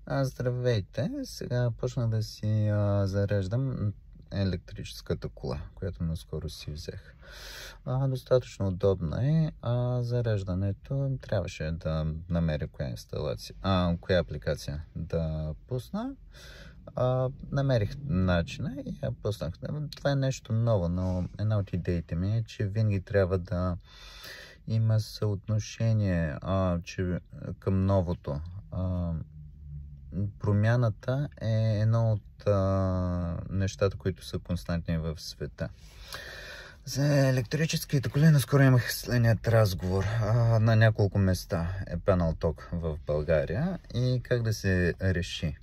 Здравейте! Сега почнах да си зареждам електрическата кола, която наскоро си взех. Достатъчно удобна е. Зареждането трябваше да намеря коя апликация да пусна. Намерих начина и я пуснах. Това е нещо ново, но една от идеите ми е, че винаги трябва да има съотношение към новото. Промяната е едно от нещата, които са константни в света. За електрическите коли наскоро имах следният разговор на няколко места е Panel Talk в България и как да се реши.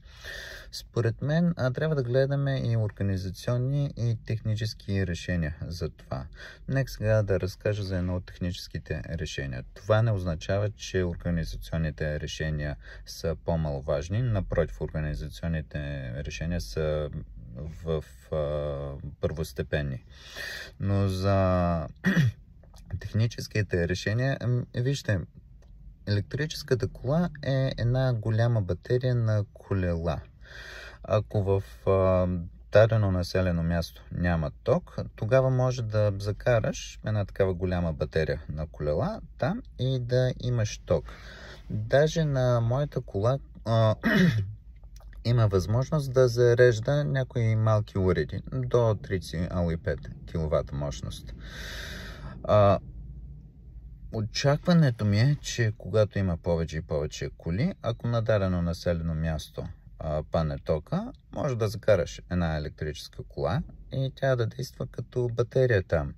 Според мен трябва да гледаме и организационни и технически решения за това. Нека сега да разкажа за едно от техническите решения. Това не означава, че организационните решения са по-маловажни. Напротив, организационните решения са в първостепенни. Но за техническите решения, вижте, електрическата кола е една голяма батерия на колела. Ако в дадено населено място няма ток, тогава може да закараш една такава голяма батерия на колела там и да имаш ток. Даже на моята кола има възможност да зарежда някои малки уреди до 3,5 кВт мощност. Очакването ми е, че когато има повече и повече коли, ако на дадено населено място падне тока, може да закараш една електрическа кола и тя да действа като батерия там.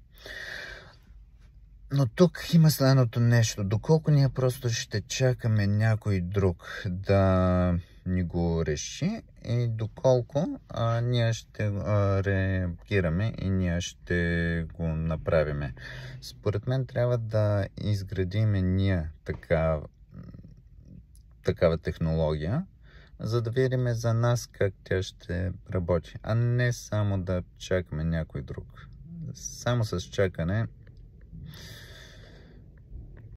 Но тук има следното нещо. Доколко ние просто ще чакаме някой друг да ни го реши и доколко ние ще реагираме и ние ще го направиме. Според мен трябва да изградиме ние такава технология, за да видим за нас как тя ще работи, а не само да чакаме някой друг. Само с чакане